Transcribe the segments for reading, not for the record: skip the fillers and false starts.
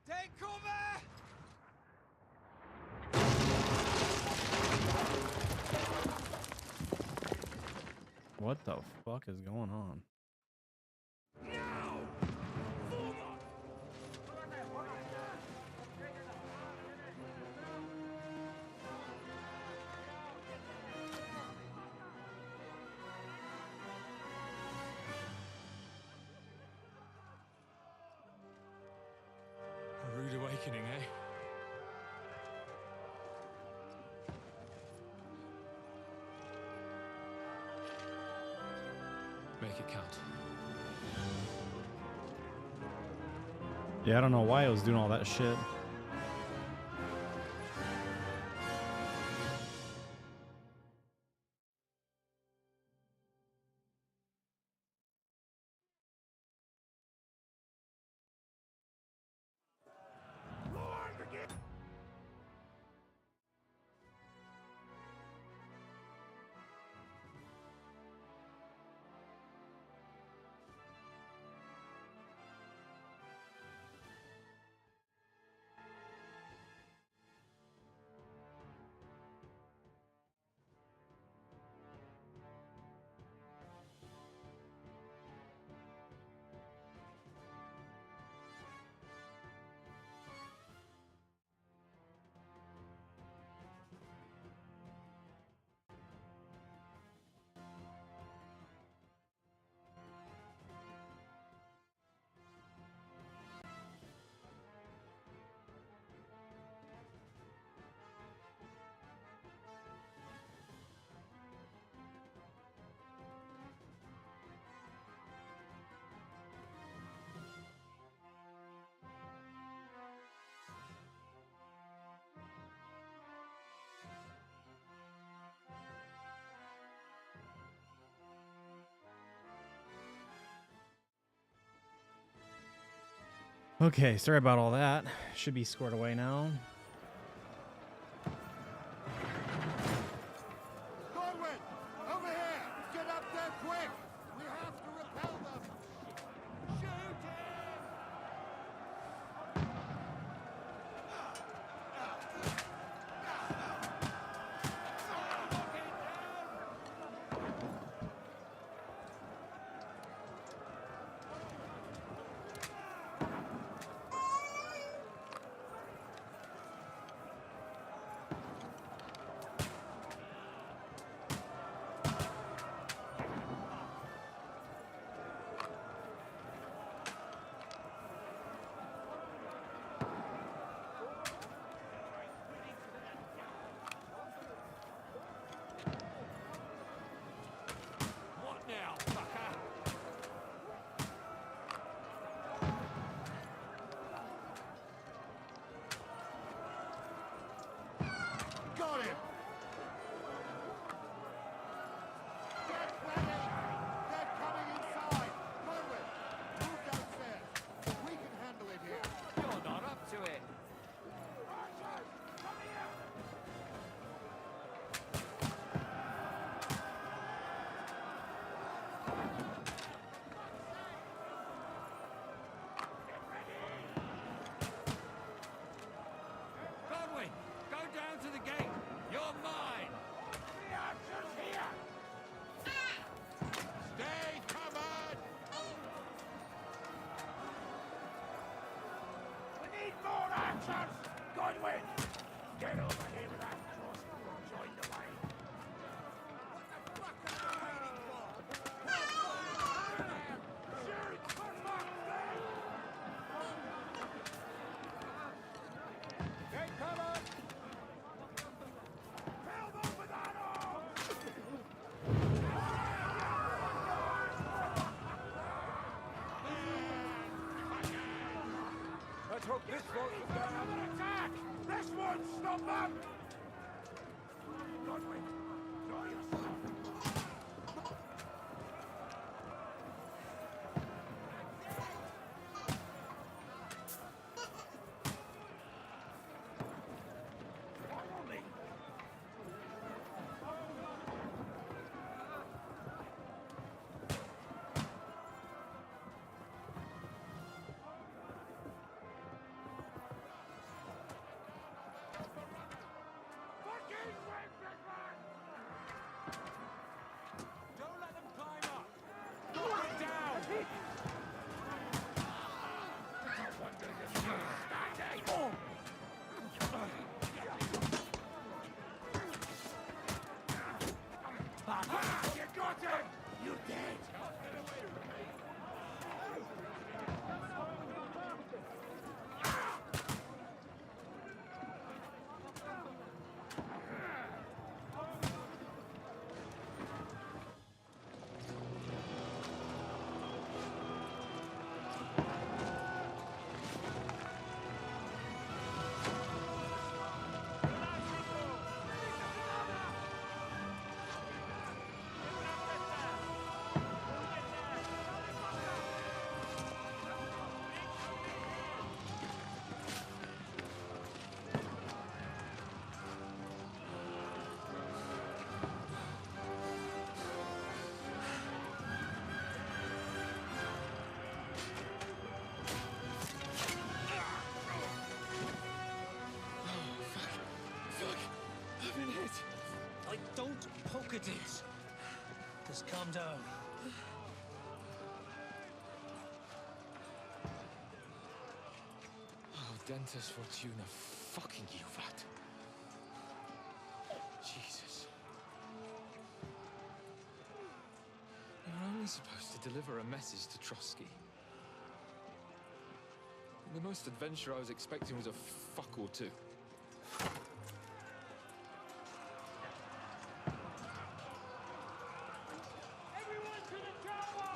Take cover! What the fuck is going on? A rude awakening, eh? Make it count. Yeah, I don't know why I was doing all that shit. Okay, sorry about all that. Should be scored away now. Godwin, over here! Get up there quick! We have to repel them! Shoot him! Got him! Get ready! They're coming inside! Godwin, move downstairs. We can handle it here. You're not up to it. Godwin, go down to the gate. You're mine. The archer's here. Stay covered! We need more archers! Godwin! Get over here with that crossbow and join the line. What the fuck are you waiting for? Shoot! For fuck's sake! Take cover! Kill them with arrows! Let's hope this won't Ready for another attack! This won't stop them! Godwin, draw your sword. Follow me. Don't poke at it. Just calm down. Oh, Dentes Fortuna, fucking you, Vat. Jesus. You're only supposed to deliver a message to Trotsky. The most adventure I was expecting was a fuck or two. Everyone to the tower!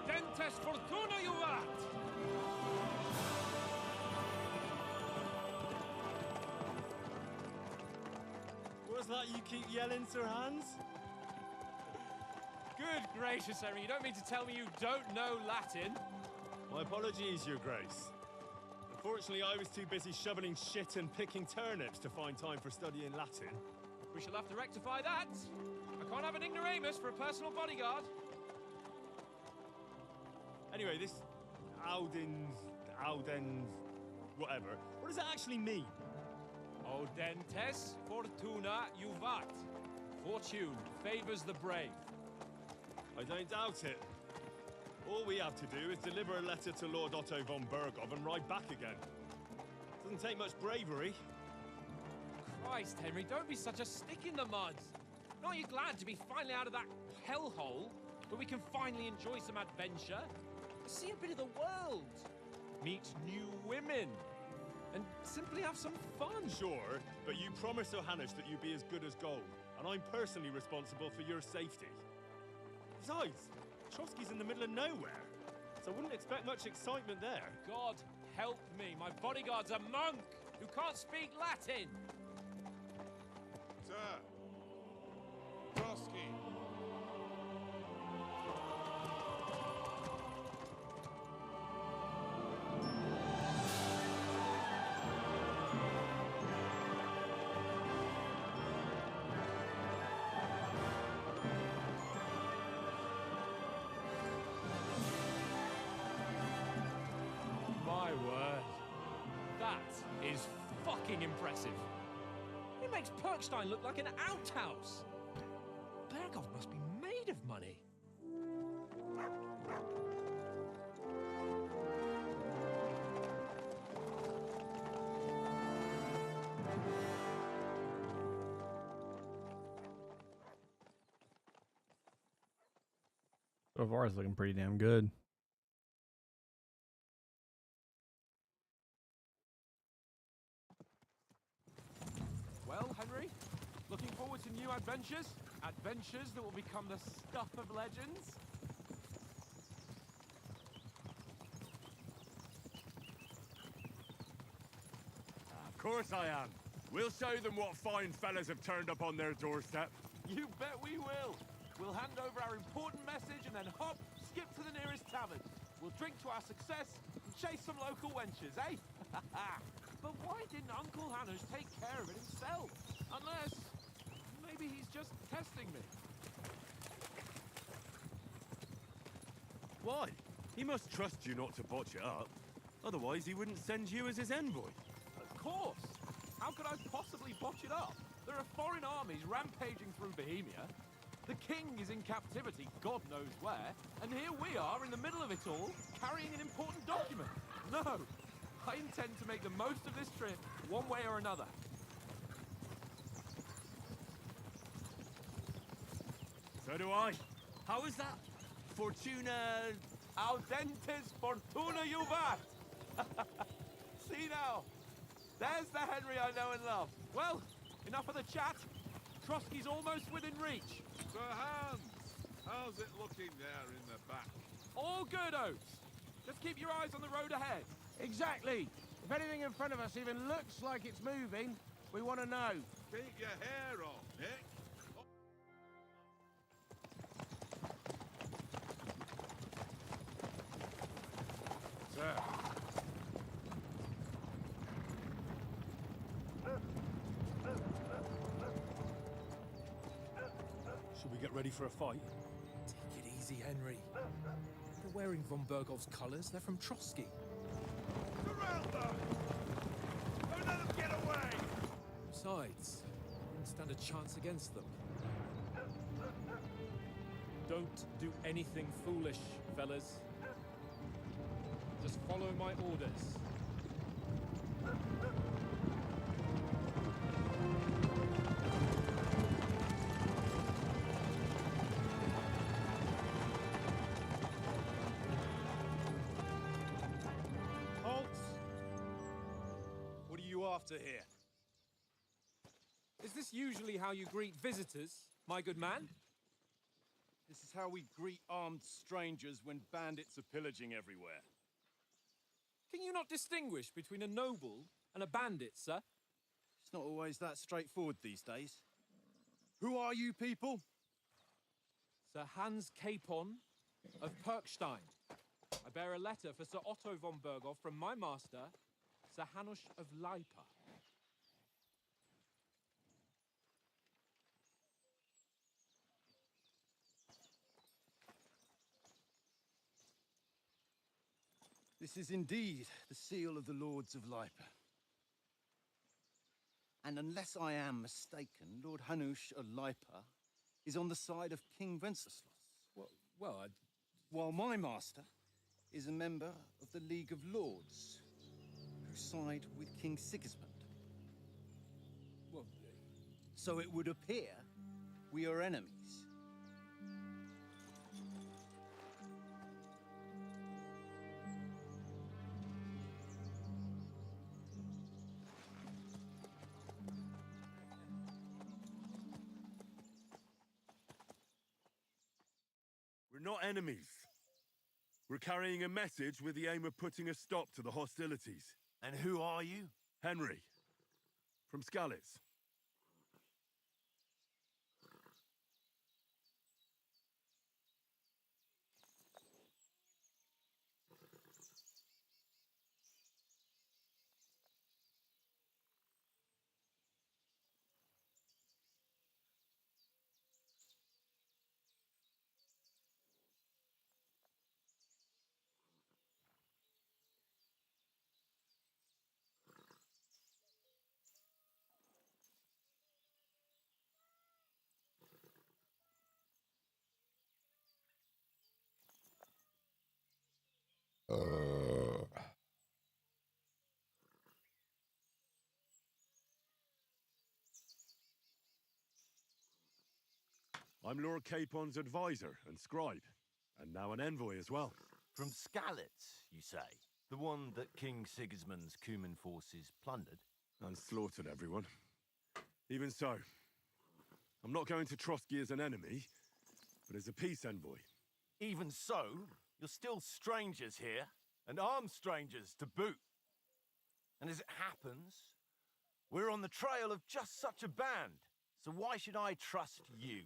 Dentes Fortuna, you rat! What's that you keep yelling, Sir Hans? Good gracious, Henry, you don't mean to tell me you don't know Latin? My apologies, Your Grace. Unfortunately, I was too busy shoveling shit and picking turnips to find time for studying Latin. We shall have to rectify that. I can't have an ignoramus for a personal bodyguard. Anyway, this Audens, whatever, what does that actually mean? Audentes Fortuna juvat. Fortune favors the brave. I don't doubt it. All we have to do is deliver a letter to Lord Otto von Bergov and ride back again. Doesn't take much bravery. Christ, Henry, don't be such a stick in the mud. Aren't you glad to be finally out of that hellhole where we can finally enjoy some adventure? See a bit of the world, meet new women, and simply have some fun. Sure, but you promised Johannes that you'd be as good as gold, and I'm personally responsible for your safety. Besides, Trotsky's in the middle of nowhere, so I wouldn't expect much excitement there. God help me, my bodyguard's a monk who can't speak Latin. Sir. Trotsky. My word. That is fucking impressive. It makes Perkstein look like an outhouse. Bergov must be made of money. So far, it's looking pretty damn good. Well, Henry, looking forward to new adventures? Adventures that will become the stuff of legends? Of course I am. We'll show them what fine fellas have turned up on their doorstep. You bet we will. We'll hand over our important message and then hop, skip to the nearest tavern. We'll drink to our success and chase some local wenches, eh? But why didn't Uncle Hanners take care of it himself? Unless, maybe he's just testing me. Why? He must trust you not to botch it up. Otherwise, he wouldn't send you as his envoy. Of course. How could I possibly botch it up? There are foreign armies rampaging through Bohemia. The king is in captivity, God knows where, and here we are in the middle of it all, carrying an important document. No, I intend to make the most of this trip, one way or another. So do I. How is that? Fortuna... Audentes fortuna juvat! See now, there's the Henry I know and love. Well, enough of the chat. Trotsky's almost within reach. Sir Hans, how's it looking there in the back? All good, Oates. Just keep your eyes on the road ahead. Exactly. If anything in front of us even looks like it's moving, we want to know. Keep your hair on, Nick. Sir. Should we get ready for a fight? Take it easy, Henry. They're wearing von Bergov's colours. They're from Trotsky. Surround them! Don't let them get away! Besides, we wouldn't stand a chance against them. Don't do anything foolish, fellas. Just follow my orders. Halt! What are you after here? Is this usually how you greet visitors, my good man? This is how we greet armed strangers when bandits are pillaging everywhere. Can you not distinguish between a noble and a bandit, sir? It's not always that straightforward these days. Who are you people? Sir Hans Capon of Perkstein. I bear a letter for Sir Otto von Berghoff from my master, Sir Hanush of Lipa. This is indeed the seal of the Lords of Lipa. And unless I am mistaken, Lord Hanush of Lipa is on the side of King Wenceslas. Well, While my master is a member of the League of Lords, who side with King Sigismund. well, So it would appear we are enemies. We're not enemies. We're carrying a message with the aim of putting a stop to the hostilities. And who are you? Henry, from Skalitz. I'm Lord Capon's advisor and scribe, and now an envoy as well. From Skalitz, you say? The one that King Sigismund's Cuman forces plundered? And slaughtered everyone. Even so, I'm not going to Trotsky as an enemy, but as a peace envoy. Even so, you're still strangers here, and armed strangers to boot. And as it happens, we're on the trail of just such a band, so why should I trust you?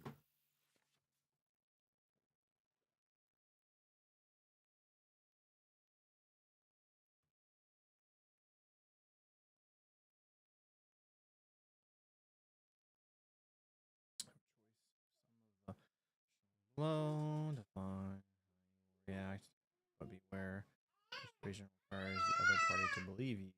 Low, define, react, but beware. Persuasion requires the other party to believe you.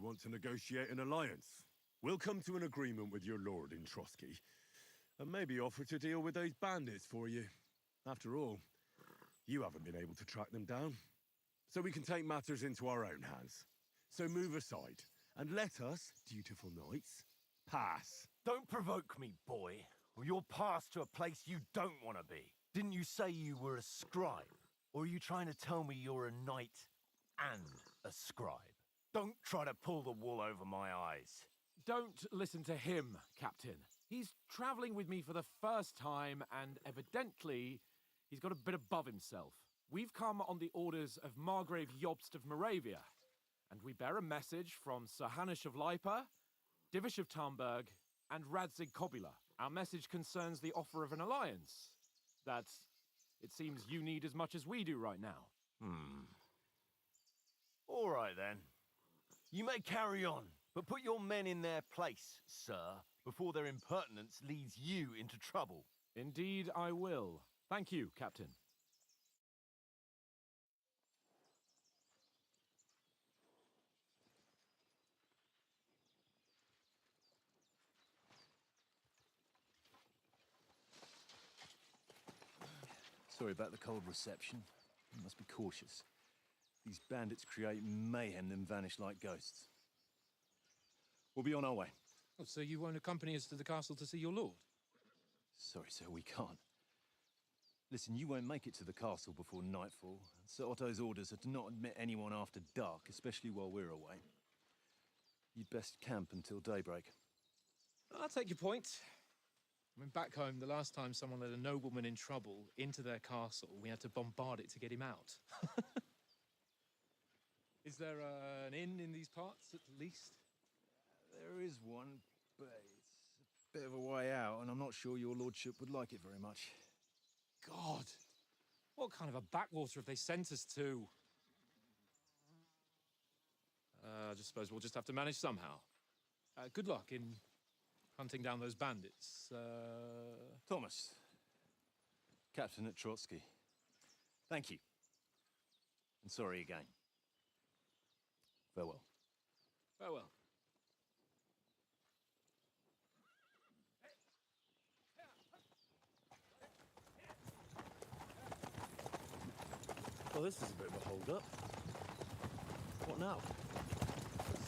want to negotiate an alliance, we'll come to an agreement with your lord in Trotsky, and maybe offer to deal with those bandits for you. After all, you haven't been able to track them down, so we can take matters into our own hands. So move aside, and let us, dutiful knights, pass. Don't provoke me, boy, or you'll pass to a place you don't want to be. Didn't you say you were a scribe? Or are you trying to tell me you're a knight and a scribe? Don't try to pull the wool over my eyes. Don't listen to him, Captain. He's traveling with me for the first time, and evidently, he's got a bit above himself. We've come on the orders of Margrave Jobst of Moravia, and we bear a message from Sir Hanush of Lipa, Divish of Tarnberg, and Radzig Kobula. Our message concerns the offer of an alliance that it seems you need as much as we do right now. All right, then. You may carry on, but put your men in their place, sir, before their impertinence leads you into trouble. Indeed, I will. Thank you, Captain. Sorry about the cold reception. You must be cautious. These bandits create mayhem, then vanish like ghosts. We'll be on our way. Oh, so you won't accompany us to the castle to see your lord? Sorry, sir, we can't. Listen, you won't make it to the castle before nightfall. Sir Otto's orders are to not admit anyone after dark, especially while we're away. You'd best camp until daybreak. I'll take your point. I mean, back home, the last time someone led a nobleman in trouble into their castle, we had to bombard it to get him out. Is there an inn in these parts, at least? There is one, but it's a bit of a way out, and I'm not sure your lordship would like it very much. God! What kind of a backwater have they sent us to? I just suppose we'll just have to manage somehow. Good luck in hunting down those bandits. Thomas, Captain at Trotsky. Thank you. And sorry again. Farewell. Farewell. Well, this is a bit of a hold-up. What now?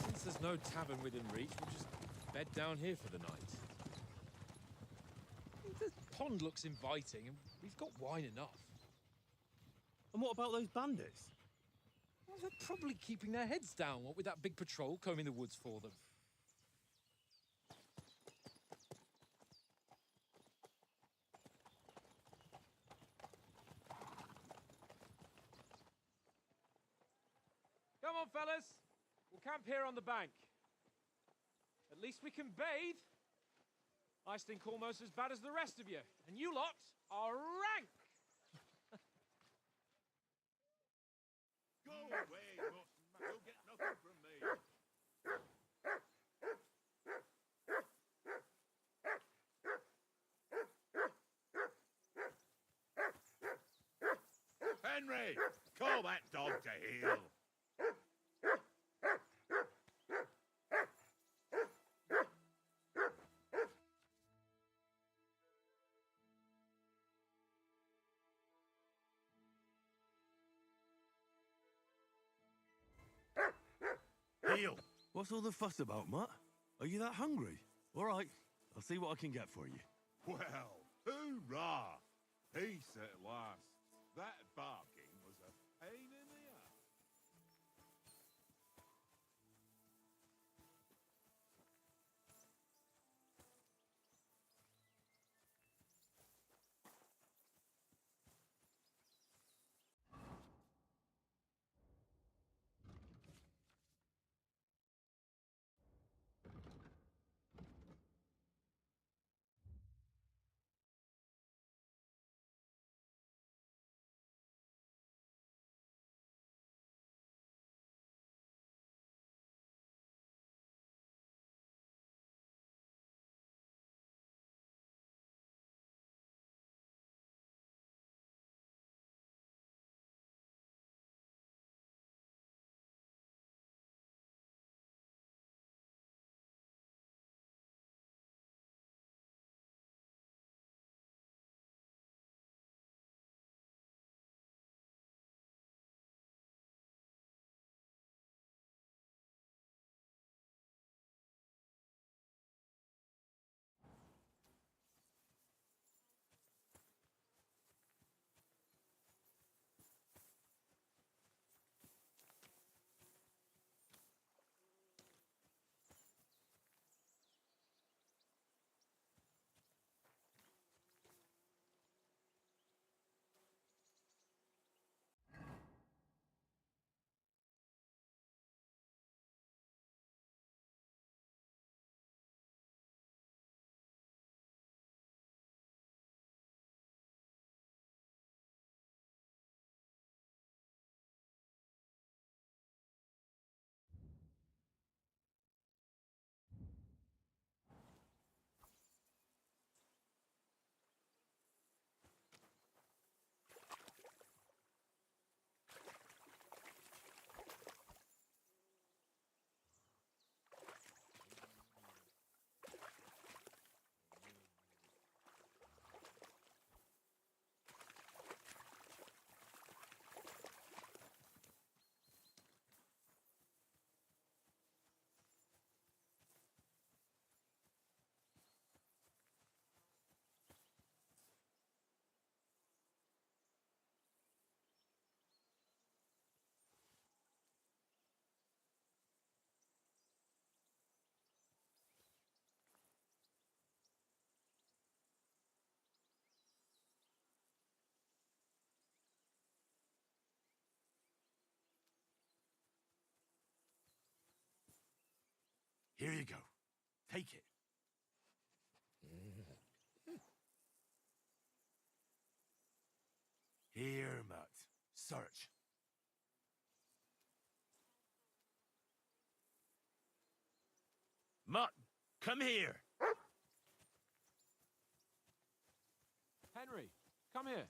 Since there's no tavern within reach, we'll just bed down here for the night. The pond looks inviting, and we've got wine enough. And what about those bandits? Well, they're probably keeping their heads down, what with that big patrol combing the woods for them. Come on, fellas. We'll camp here on the bank. At least we can bathe. I stink almost as bad as the rest of you. And you lot are rank! Go away, you'll get nothing from me. Henry, call that dog to heel. Heel! What's all the fuss about, Mutt? Are you that hungry? All right, I'll see what I can get for you. Well, hoorah! Peace at last. That barking was a pain in Here you go. Take it. Here, Mutt. Search. Mutt, come here. Henry, come here.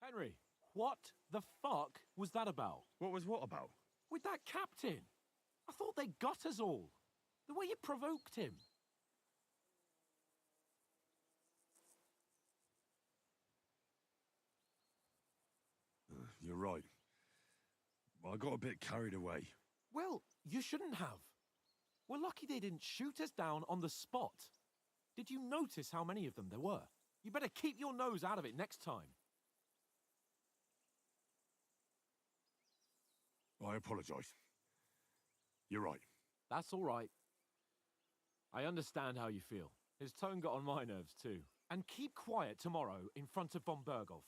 Henry, what the fuck was that about? What was what about? With that captain. I thought they got us all. The way you provoked him. You're right. I got a bit carried away. Well, you shouldn't have. We're lucky they didn't shoot us down on the spot. Did you notice how many of them there were? You better keep your nose out of it next time. I apologise. You're right. That's all right. I understand how you feel. His tone got on my nerves too. And keep quiet tomorrow in front of von Berghoff.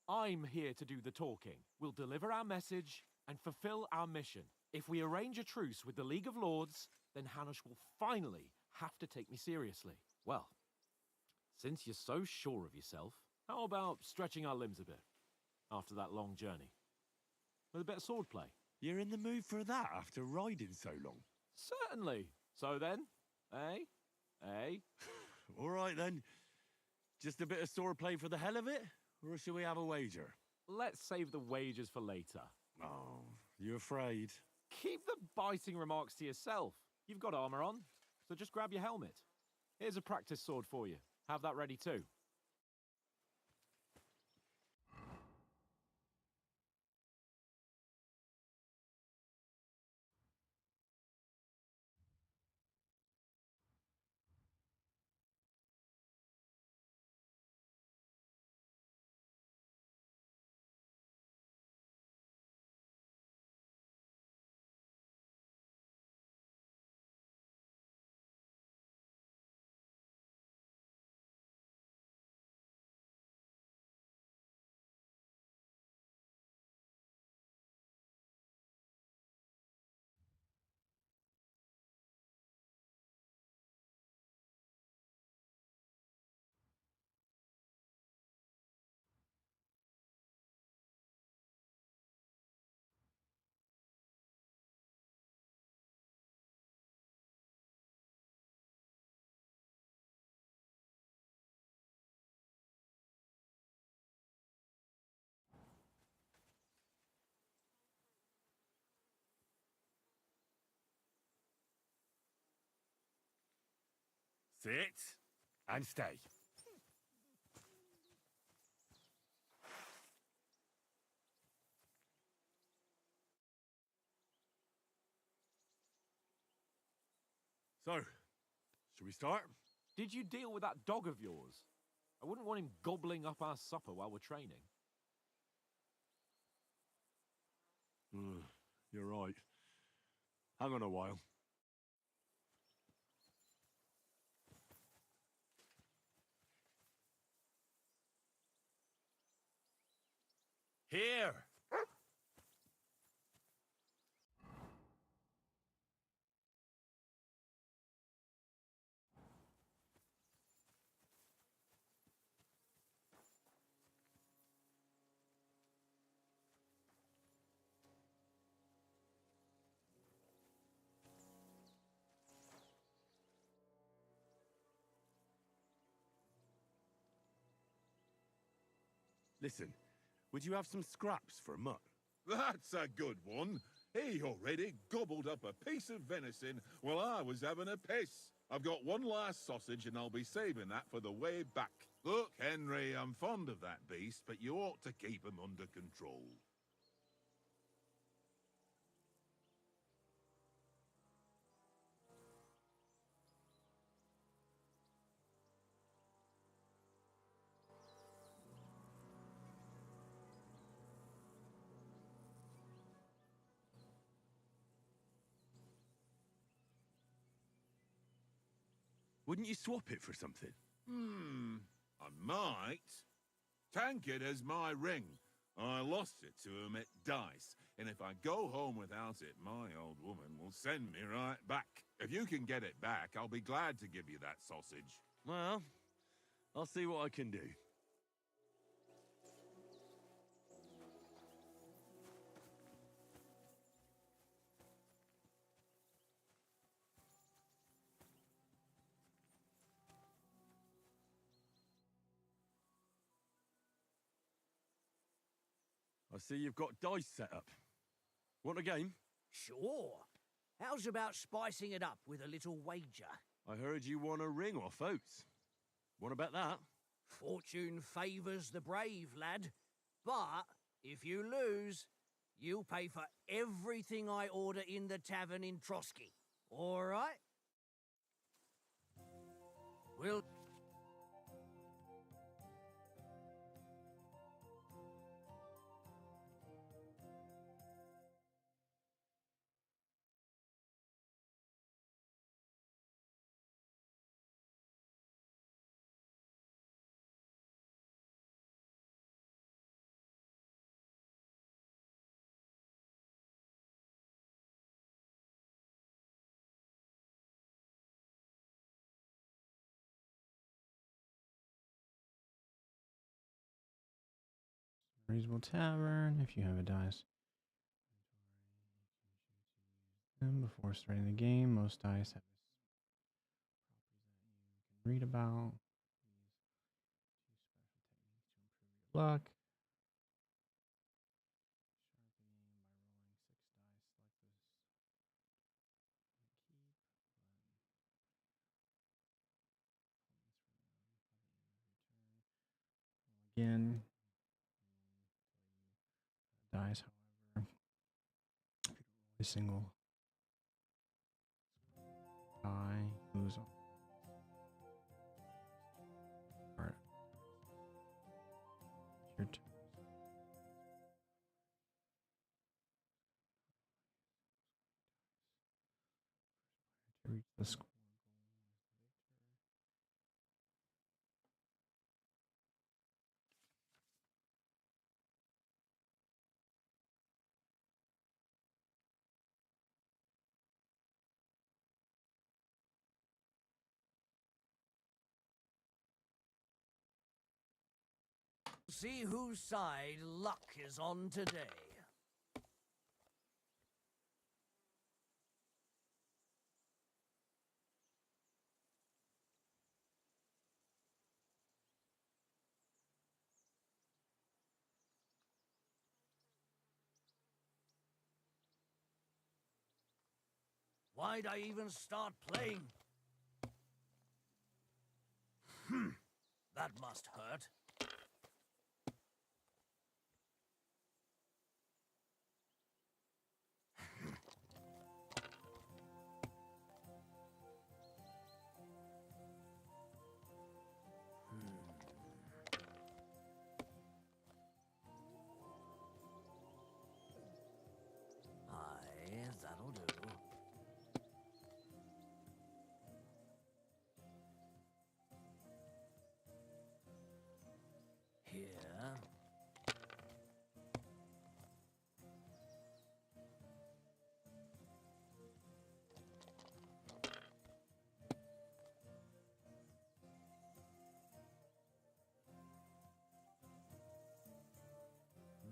I'm here to do the talking. We'll deliver our message and fulfill our mission. If we arrange a truce with the League of Lords, then Hanush will finally have to take me seriously. Well, since you're so sure of yourself, how about stretching our limbs a bit after that long journey? With a bit of swordplay. You're in the mood for that after riding so long? Certainly. So then, eh? Eh? All right then. Just a bit of swordplay for the hell of it? Or shall we have a wager? Let's save the wagers for later. Oh, you afraid? Keep the biting remarks to yourself. You've got armor on, so just grab your helmet. Here's a practice sword for you. Have that ready too. Sit and stay. So, shall we start? Did you deal with that dog of yours? I wouldn't want him gobbling up our supper while we're training. You're right. Hang on a while. Here! Listen, would you have some scraps for Mutt? That's a good one. He already gobbled up a piece of venison while I was having a piss. I've got one last sausage and I'll be saving that for the way back. Look, Henry, I'm fond of that beast, but you ought to keep him under control. Wouldn't you swap it for something? I might. Tankard has my ring. I lost it to him at dice, and if I go home without it, my old woman will send me right back. If you can get it back, I'll be glad to give you that sausage. Well, I'll see what I can do. I see you've got dice set up. Want a game? Sure. How's about spicing it up with a little wager? I heard you won a ring off Oates. Want to bet that? Fortune favours the brave, lad. But if you lose, you'll pay for everything I order in the tavern in Trotsky. All right? We'll... Reasonable tavern. If you have a dice. And before starting the game, most dice have properties that you can read about. Use two special techniques to improve your luck. Again, dice, however, if you roll a single die, lose all. Alright. Your turn. To reach the score See whose side luck is on today. Why'd I even start playing? That must hurt. Aye, that'll do. Here.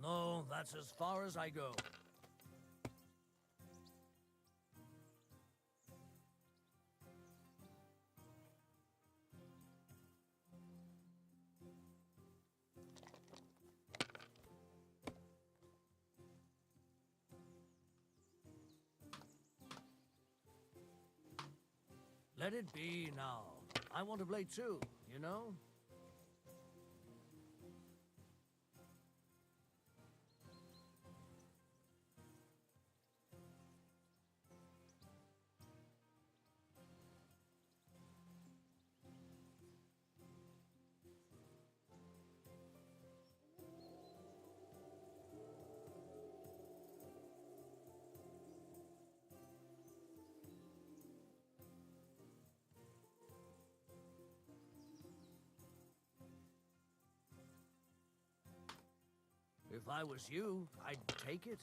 No, that's as far as I go. Let it be now. I want to play too, you know? I was you, I'd take it.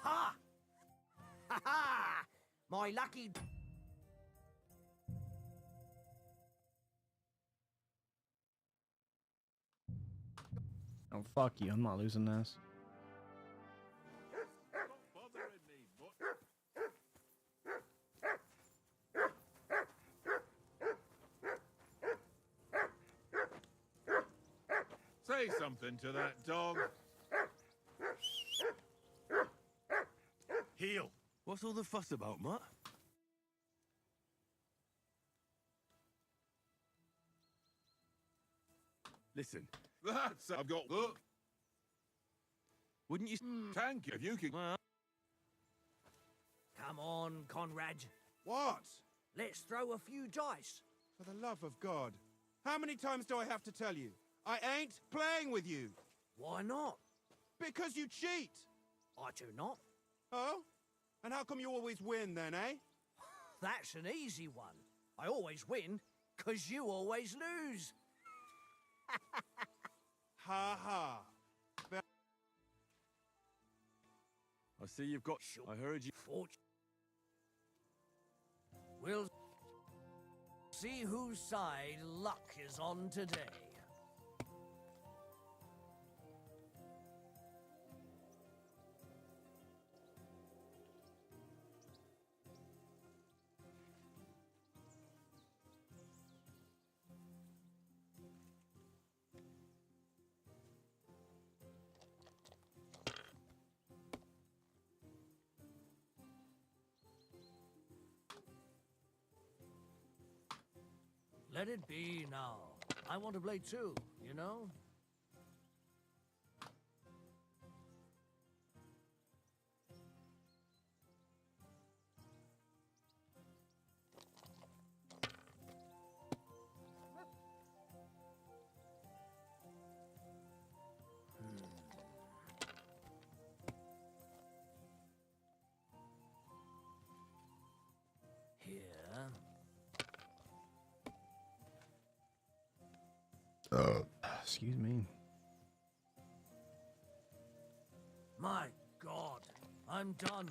Ha! Ha ha! My lucky... Oh, fuck you. I'm not losing this. Stop bothering me, but say something to that dog. Heel! What's all the fuss about, Mutt? Listen, That's I've got. Look, wouldn't you... thank you. If you can. Well, Come on, Conrad. What? Let's throw a few dice. For the love of God. How many times do I have to tell you? I ain't playing with you. Why not? Because you cheat. I do not. Oh? And how come you always win then, eh? That's an easy one. I always win, 'cause you always lose. Ha ha. I see you've got... I heard you... We'll see whose side luck is on today. Let it be now. I want to play too, you know? Here. Excuse me. My God, I'm done.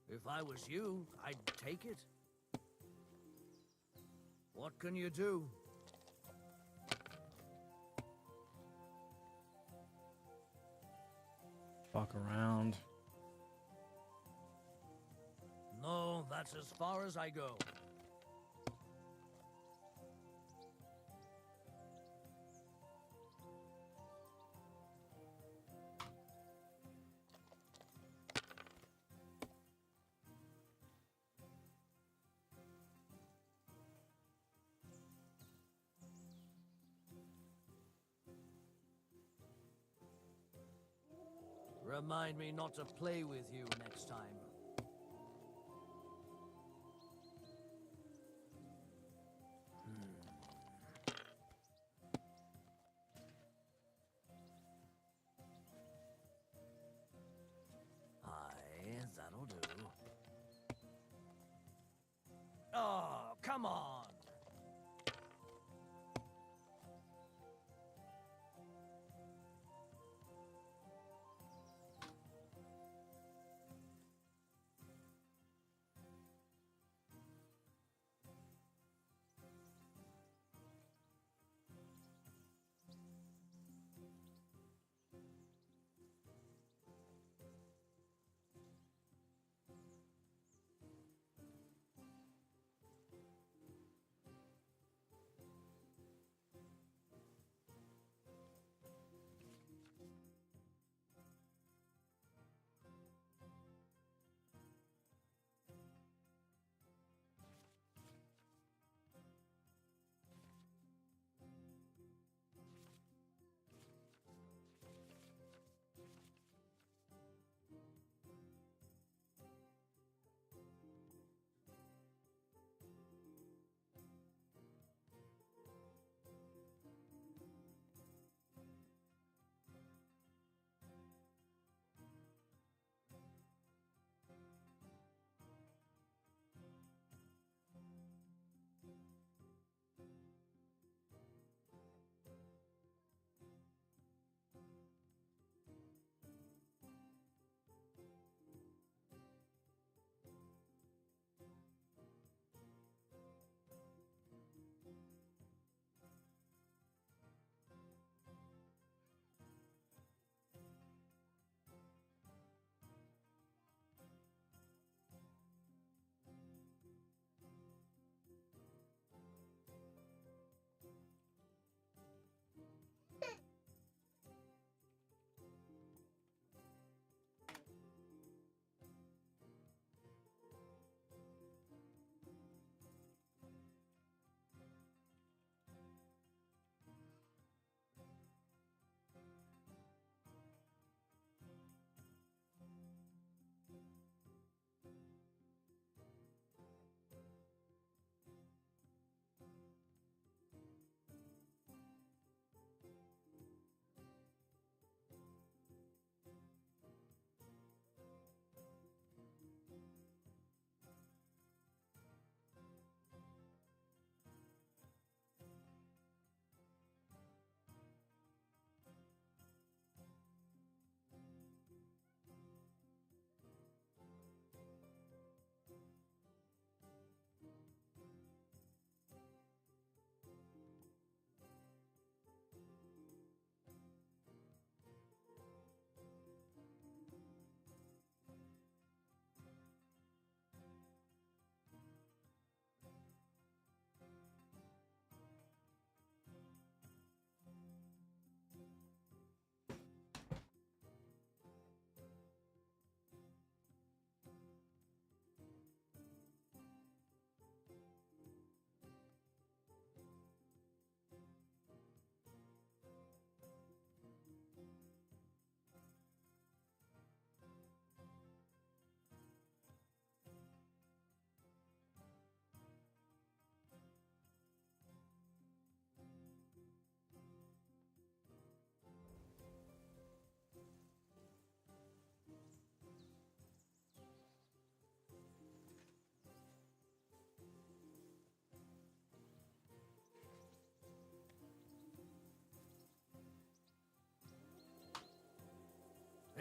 If I was you, I'd take it. What can you do? Fuck around. No, that's as far as I go. Remind me not to play with you next time. Aye, that'll do. Oh, come on!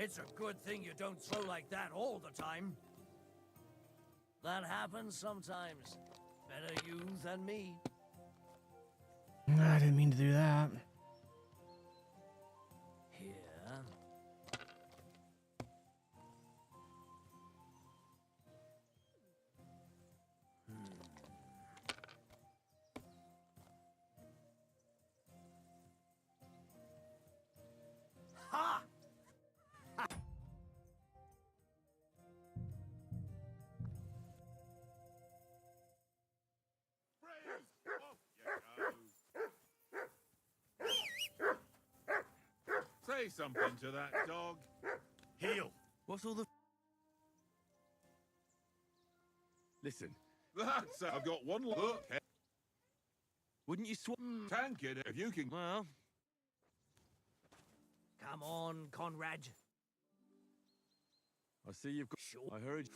It's a good thing you don't throw like that all the time. That happens sometimes. Better you than me. I didn't mean to do that. Here. Ha! Say something to that dog. Heel! What's all the... Listen, That's I've got one look. wouldn't you swap... Tank it if you can. Well, Come on, Conrad. I see you've got... Sure. I heard...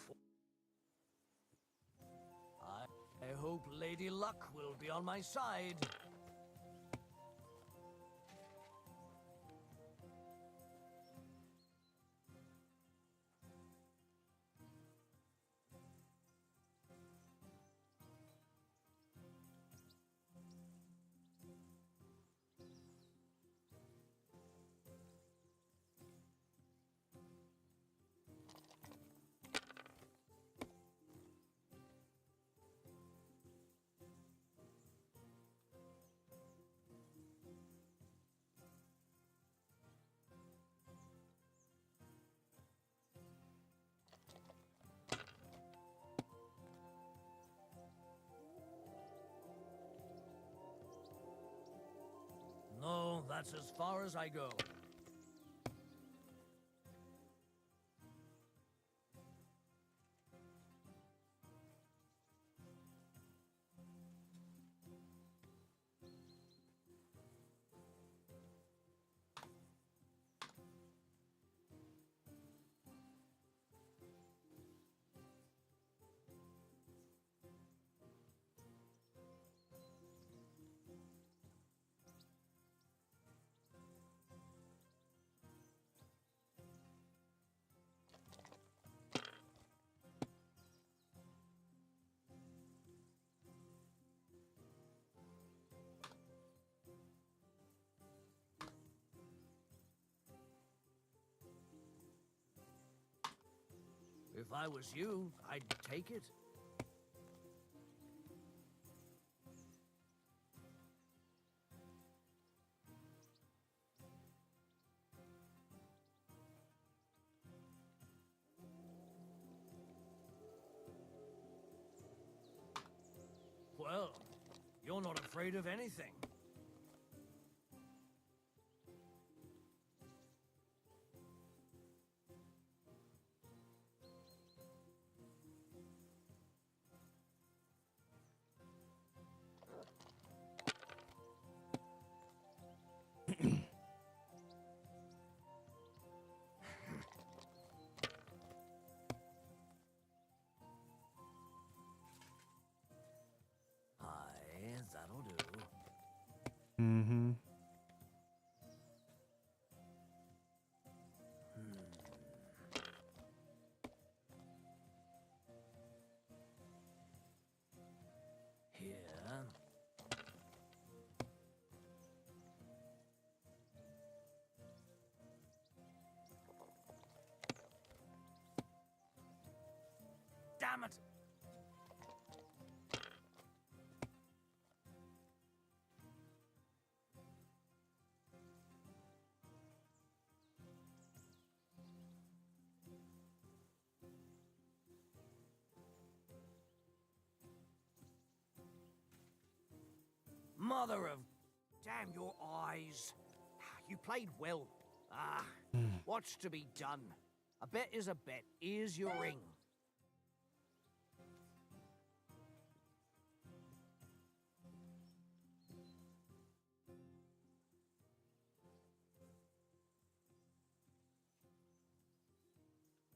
I hope Lady Luck will be on my side. No, that's as far as I go. If I was you, I'd take it. Well, you're not afraid of anything. Aye, that'll do. Mm-hmm. Here. Damn it! Mother of... Damn your eyes. You played well. Ah, what's to be done? A bet is a bet. Here's your ring.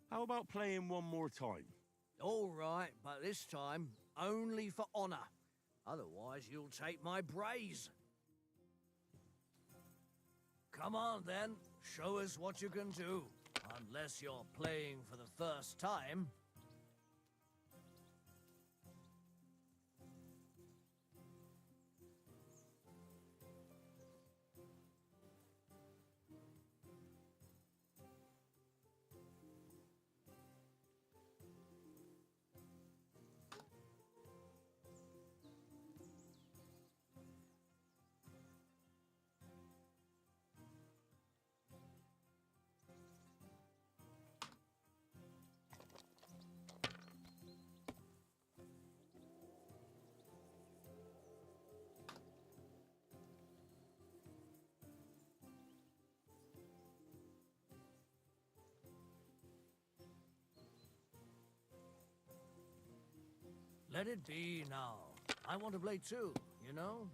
How about playing one more time? All right, but this time only for honor. Otherwise, you'll take my braze. Come on, then. Show us what you can do. Unless you're playing for the first time. Let it be now. I want to play too, you know?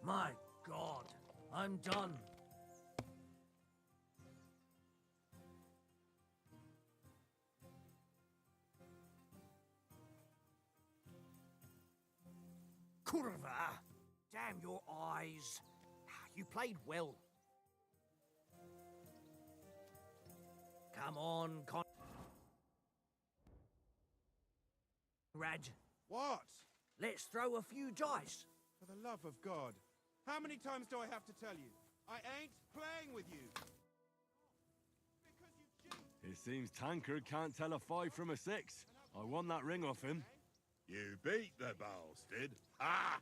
My God, I'm done. Curva! Damn your eyes. You played well. Come on, Conrad. What? Let's throw a few dice. For the love of God. How many times do I have to tell you? I ain't playing with you. Because you cheat. It seems Tankard can't tell a 5 from a 6. I won that ring off him. You beat the bastard. Ha!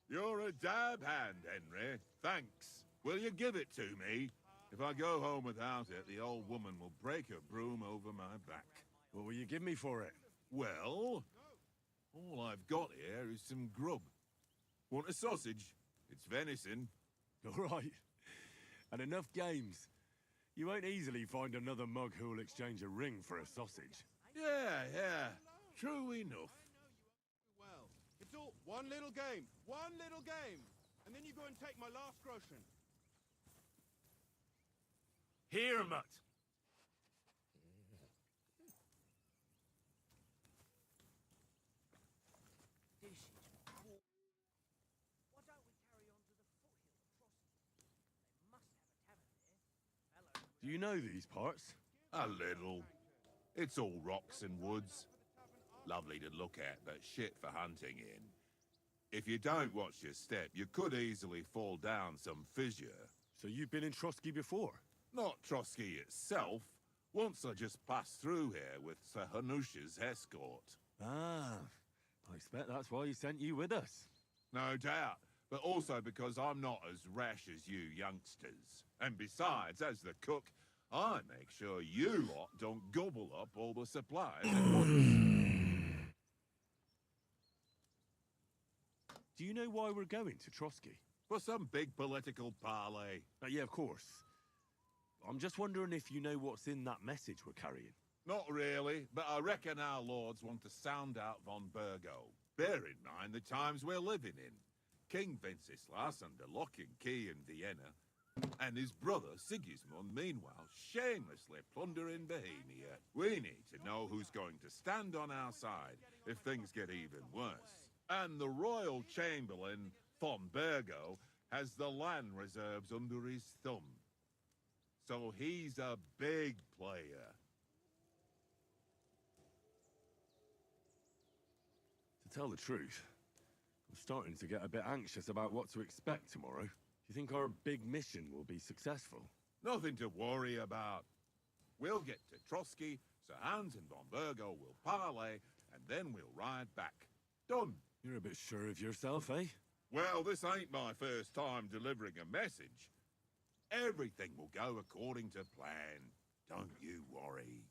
You're a dab hand, Henry. Thanks. Will you give it to me? If I go home without it, the old woman will break her broom over my back. What will you give me for it? Well, all I've got here is some grub. Want a sausage? It's venison. All right. And enough games. You won't easily find another mug who'll exchange a ring for a sausage. Yeah. True enough. Well, it's all one little game. One little game. And then you go and take my last groschen. Here, mutt. This is cool. Why don't we carry on to the foothill of Trotsky? They must have a tavern there. Hello. Do you know these parts? A little. It's all rocks and woods. Lovely to look at, but shit for hunting in. If you don't watch your step, you could easily fall down some fissure. So you've been in Trotsky before? Not Trotsky itself. Once I just passed through here with Sir Hanusha's escort. Ah, I expect that's why he sent you with us. No doubt, but also because I'm not as rash as you youngsters. And besides, as the cook, I make sure you lot don't gobble up all the supplies at once. Do you know why we're going to Trotsky? For some big political parley. Yeah, of course. I'm just wondering if you know what's in that message we're carrying. Not really, but I reckon our lords want to sound out von Burgo. Bear in mind the times we're living in. King Wenceslas under lock and key in Vienna, and his brother Sigismund, meanwhile, shamelessly plundering Bohemia. We need to know who's going to stand on our side if things get even worse. And the royal chamberlain, von Burgo, has the land reserves under his thumb. So he's a big player. To tell the truth, I'm starting to get a bit anxious about what to expect tomorrow. Do you think our big mission will be successful? Nothing to worry about. We'll get to Trotsky, Sir Hans and von Burgo will parley, and then we'll ride back. Done. You're a bit sure of yourself, eh? Well, this ain't my first time delivering a message. Everything will go according to plan. Don't you worry.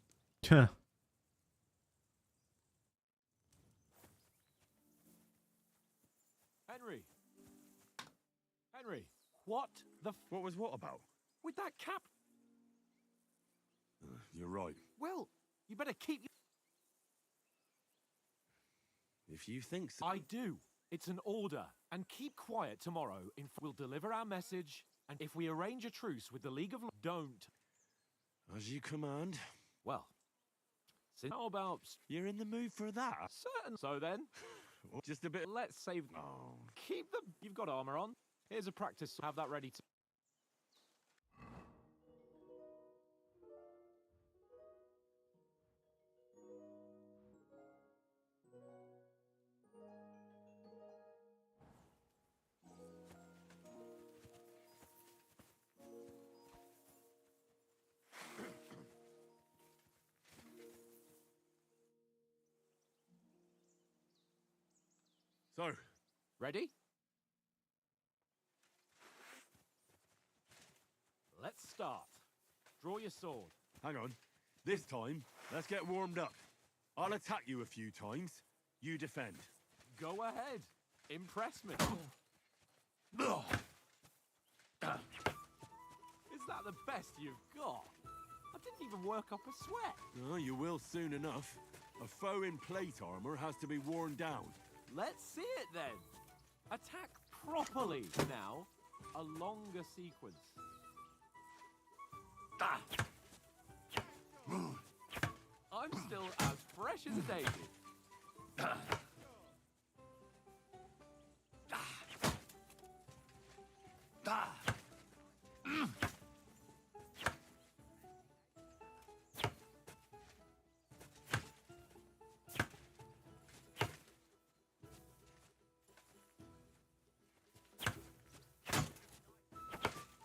Henry, what the What was what about? with that cap? You're right. Well, you better keep... If you think so... I do. It's an order. And keep quiet tomorrow. We'll deliver our message. And if we arrange a truce with the League of... Don't. As you command. Well, how about... You're in the mood for that? Certain. So then... Just a bit... Let's save... Oh. Keep them... You've got armor on. Here's a practice. Have that ready to... So, Ready? Let's start. Draw your sword. hang on. This time, let's get warmed up. I'll attack you a few times. You defend. Go ahead. Impress me. Is that the best you've got? I didn't even work up a sweat. Oh, you will soon enough. A foe in plate armor has to be worn down. Let's see it then. Attack properly now. A longer sequence. I'm still as fresh as a daisy.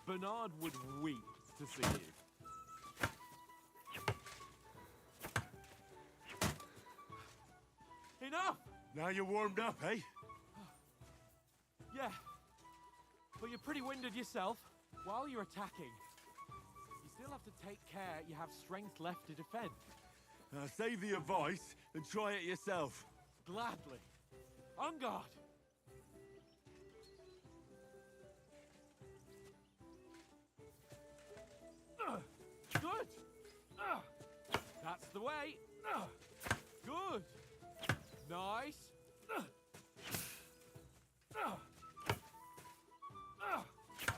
Bernard would weep to see you. Enough! Now you're warmed up, eh? Yeah. But you're pretty winded yourself. While you're attacking, you still have to take care you have strength left to defend. Save the advice and try it yourself. Gladly. On guard! Good! That's the way! Good! Nice!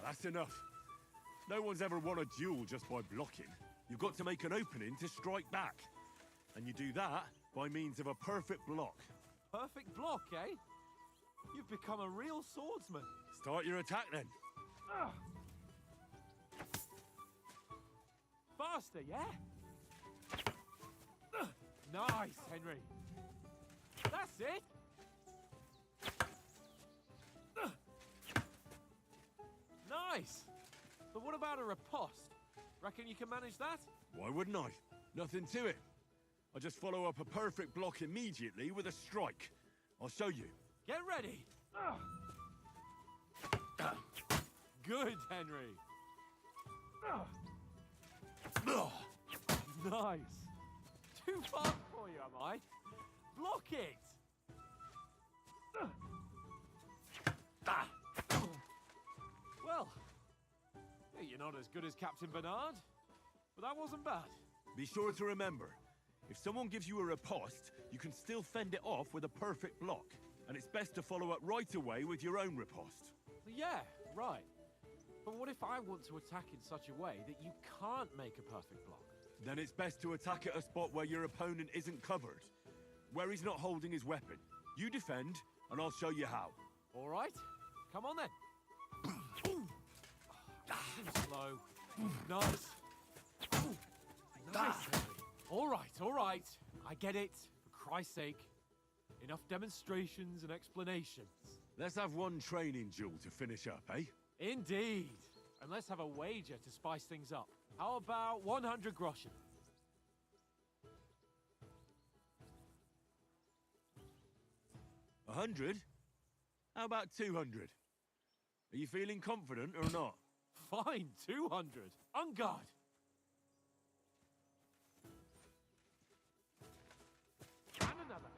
That's enough. No one's ever won a duel just by blocking. You've got to make an opening to strike back. And you do that by means of a perfect block. Perfect block, eh? You've become a real swordsman. Start your attack then. Faster, yeah? Nice, Henry. That's it. Nice. But what about a riposte? Reckon you can manage that? Why wouldn't I? Nothing to it. I just follow up a perfect block immediately with a strike. I'll show you. Get ready. Good, Henry. Nice. Too fast for you, am I? Block it. Well, yeah, you're not as good as Captain Bernard, but that wasn't bad. Be sure to remember, if someone gives you a riposte, you can still fend it off with a perfect block. And it's best to follow up right away with your own riposte. Yeah, right. But what if I want to attack in such a way that you can't make a perfect block? Then it's best to attack at a spot where your opponent isn't covered. Where he's not holding his weapon. You defend, and I'll show you how. All right. Come on then. Too slow. Nice. Nice. All right. I get it. For Christ's sake. Enough demonstrations and explanations. Let's have one training duel to finish up, eh? Indeed. And let's have a wager to spice things up. How about 100 groschen? 100? How about 200? Are you feeling confident or not? Fine, 200. On guard. And another.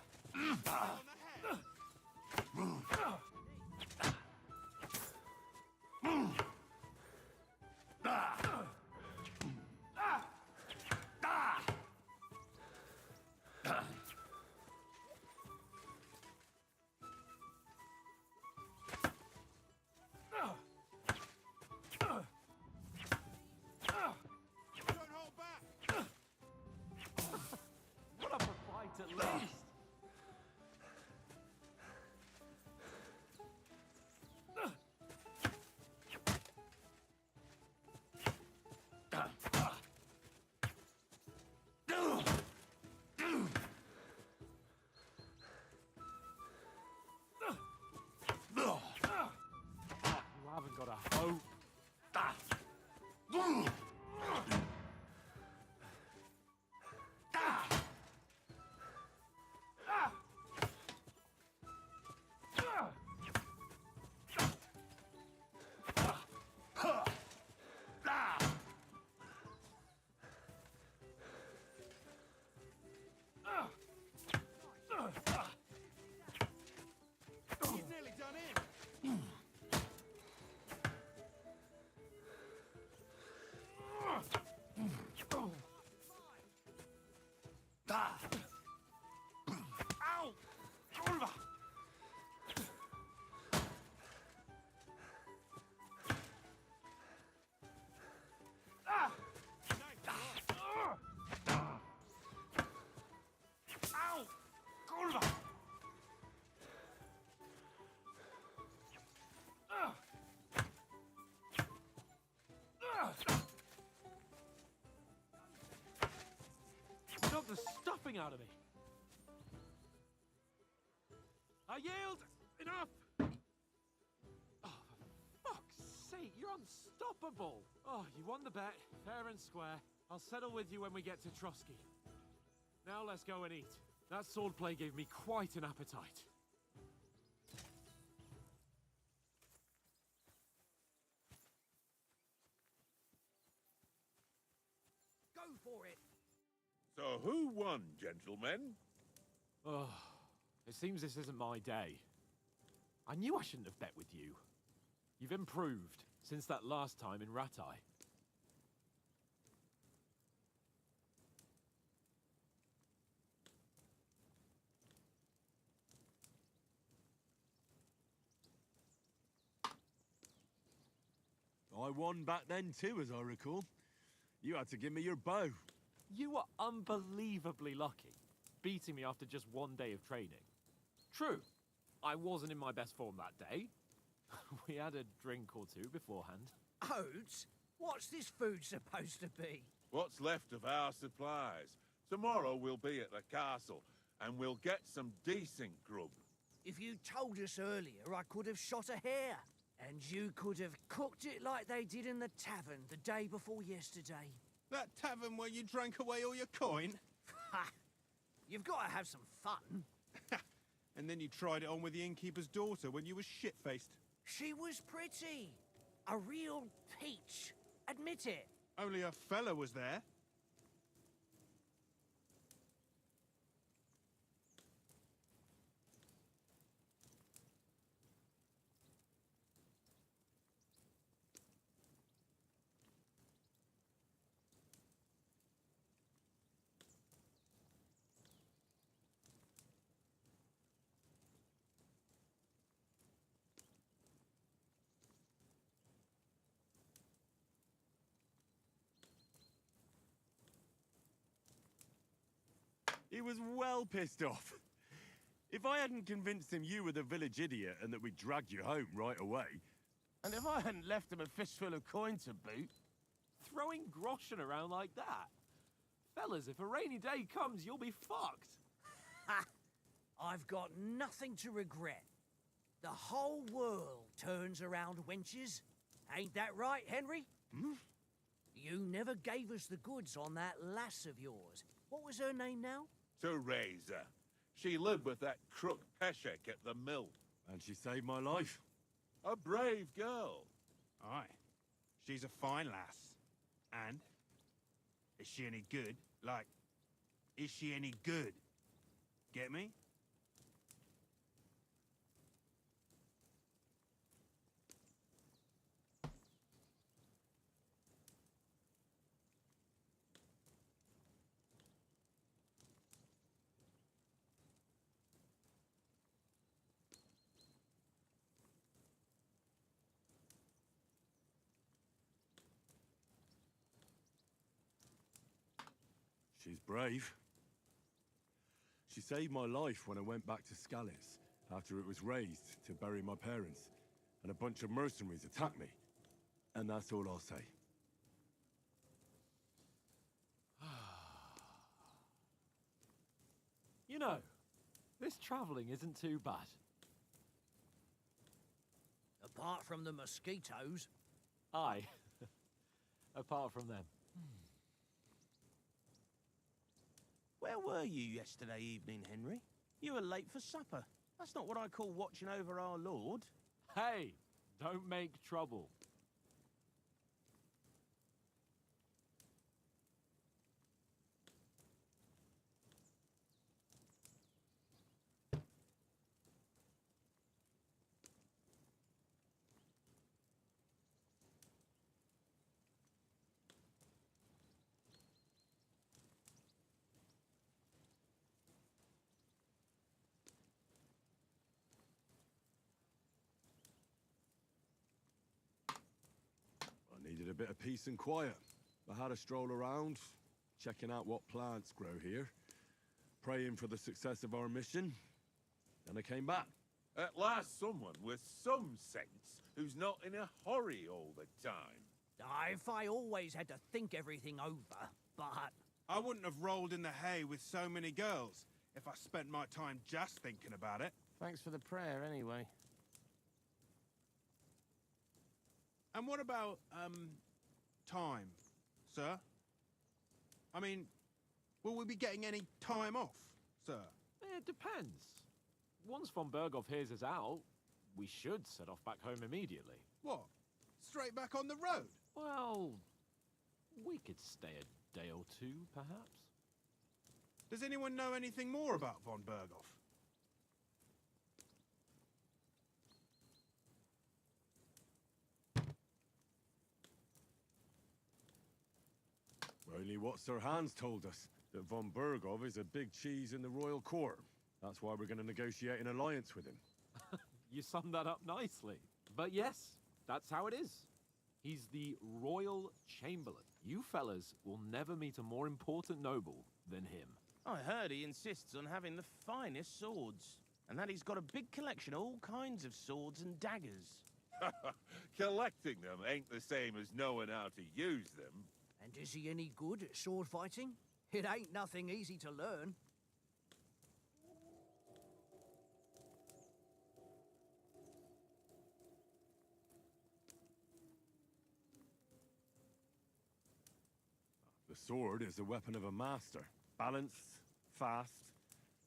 Ow! Kurwa! Ah! Ow! Kurwa! Knock the stuffing out of me. I yield! Enough! Oh, for fuck's sake, you're unstoppable! Oh, you won the bet, fair and square. I'll settle with you when we get to Trotsky. Now let's go and eat. That swordplay gave me quite an appetite. Go for it. So who won, gentlemen? Oh, it seems this isn't my day. I knew I shouldn't have bet with you. You've improved since that last time in Ratai. I won back then too, as I recall. You had to give me your bow. You were unbelievably lucky, beating me after just one day of training. True, I wasn't in my best form that day. We had a drink or two beforehand. Oats? What's this food supposed to be? What's left of our supplies. Tomorrow we'll be at the castle, and we'll get some decent grub. If you told us earlier, I could have shot a hare. And you could have cooked it like they did in the tavern the day before yesterday. That tavern where you drank away all your coin? Ha! You've got to have some fun. And then you tried it on with the innkeeper's daughter when you were shit-faced. She was pretty. A real peach. Admit it. Only a fella was there. He was well pissed off. If I hadn't convinced him you were the village idiot and that we dragged you home right away... And if I hadn't left him a fistful of coin to boot... Throwing groschen around like that? Fellas, if a rainy day comes, you'll be fucked. Ha! I've got nothing to regret. The whole world turns around wenches. Ain't that right, Henry? Hmm? You never gave us the goods on that lass of yours. What was her name now? Teresa. She lived with that crook Peshek at the mill. And she saved my life. A brave girl. Aye. She's a fine lass. And? Is she any good? Like, is she any good? Get me? She's brave. She saved my life when I went back to Scallis after it was razed to bury my parents, and a bunch of mercenaries attacked me. And that's all I'll say. You know, this traveling isn't too bad. Apart from the mosquitoes. Aye. Apart from them. Where were you yesterday evening, Henry? You were late for supper. That's not what I call watching over our lord. Hey, don't make trouble. bit of peace and quiet. I had a stroll around, checking out what plants grow here, praying for the success of our mission, and I came back. At last, someone with some sense who's not in a hurry all the time. If I always had to think everything over, but... I wouldn't have rolled in the hay with so many girls if I spent my time just thinking about it. Thanks for the prayer, anyway. And what about, time, sir? I mean, will we be getting any time off, sir? It depends. Once von Berghoff hears us out, we should set off back home immediately. What? Straight back on the road? Well, we could stay a day or two, perhaps. Does anyone know anything more about von Berghoff? Only what Sir Hans told us, that von Berghoff is a big cheese in the royal court. That's why we're going to negotiate an alliance with him. You summed that up nicely. But yes, that's how it is. He's the Royal Chamberlain. You fellas will never meet a more important noble than him. I heard he insists on having the finest swords, and that he's got a big collection of all kinds of swords and daggers. Collecting them ain't the same as knowing how to use them. And is he any good at sword fighting? It ain't nothing easy to learn. The sword is the weapon of a master. Balanced, fast,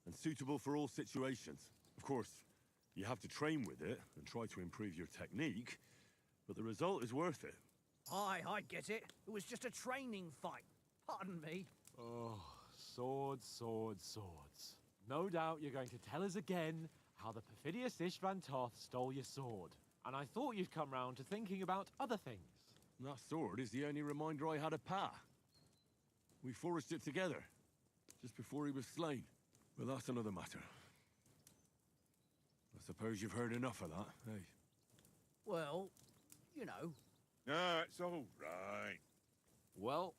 and suitable for all situations. Of course, you have to train with it and try to improve your technique, but the result is worth it. Aye, I get it. It was just a training fight. Pardon me. Oh, swords, swords, swords. No doubt you're going to tell us again how the perfidious Istvan Toth stole your sword. And I thought you'd come round to thinking about other things. That sword is the only reminder I had of Pa. We forged it together, just before he was slain. But that's another matter. I suppose you've heard enough of that, eh? Well, you know. No, it's all right. Well,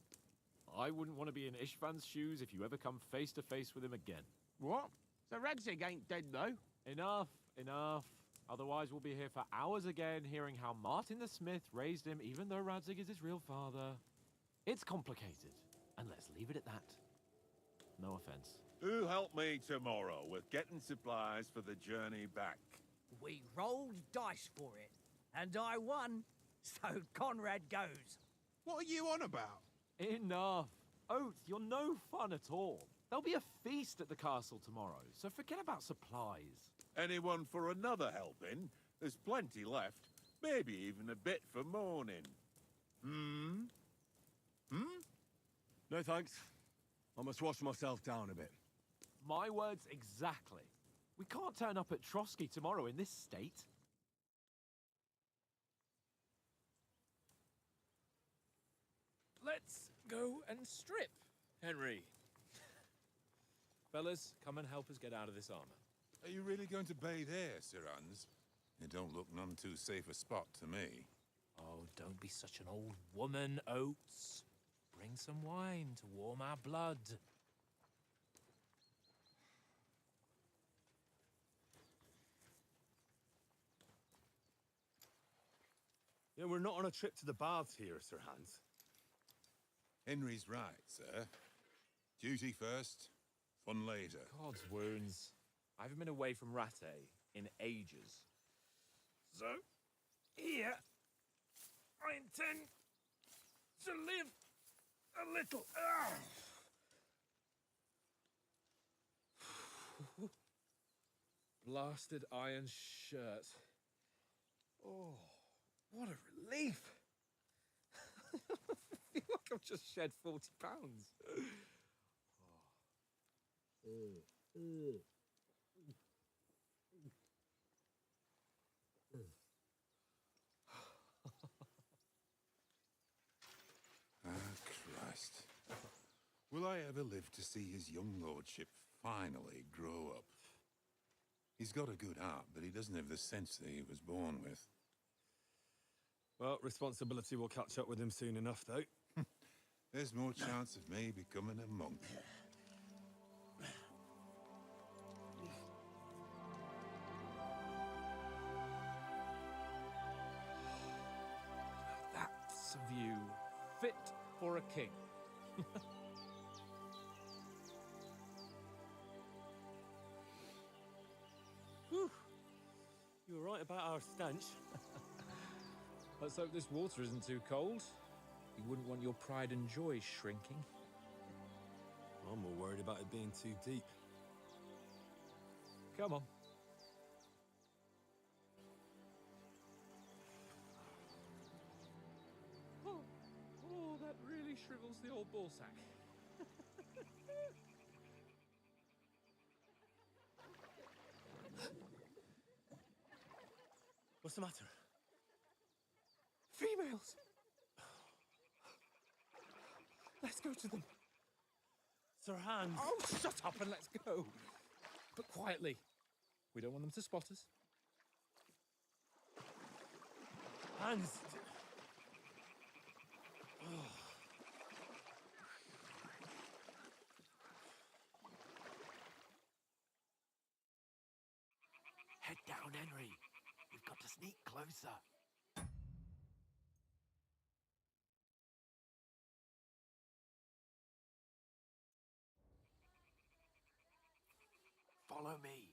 I wouldn't want to be in Istvan's shoes if you ever come face to face with him again. What? So Radzig ain't dead, though? Enough, enough. Otherwise we'll be here for hours again hearing how Martin the Smith raised him even though Radzig is his real father. It's complicated, and let's leave it at that. No offense. Who help me tomorrow with getting supplies for the journey back? We rolled dice for it, and I won, so Conrad goes. What are you on about? Enough. Oates, you're no fun at all. There'll be a feast at the castle tomorrow, so forget about supplies. Anyone for another helping? There's plenty left. Maybe even a bit for morning. No thanks. I must wash myself down a bit. My words exactly. We can't turn up at Trotsky tomorrow in this state. Let's go and strip, Henry. Fellas, come and help us get out of this armor. Are you really going to bathe here, Sir Hans? It don't look none too safe a spot to me. Oh, don't be such an old woman, Oates. Bring some wine to warm our blood. Yeah, we're not on a trip to the baths here, Sir Hans. Henry's right, sir. Duty first, fun later. God's wounds. I haven't been away from Rattay in ages. So, here, I intend to live a little. Blasted iron shirt. Oh, what a relief. I feel like I've just shed 40 pounds. Christ. Will I ever live to see his young lordship finally grow up? He's got a good heart, but he doesn't have the sense that he was born with. Well, responsibility will catch up with him soon enough, though. There's more chance of me becoming a monk. That's a view fit for a king. Whew. You were right about our stench. Let's hope this water isn't too cold. You wouldn't want your pride and joy shrinking. I'm more worried about it being too deep. Come on. Oh, that really shrivels the old ball sack. What's the matter? Females! Let's go to them. Sir Hans. Oh, shut up and let's go. But quietly. We don't want them to spot us. Hans. Head down, Henry. We've got to sneak closer. Follow me.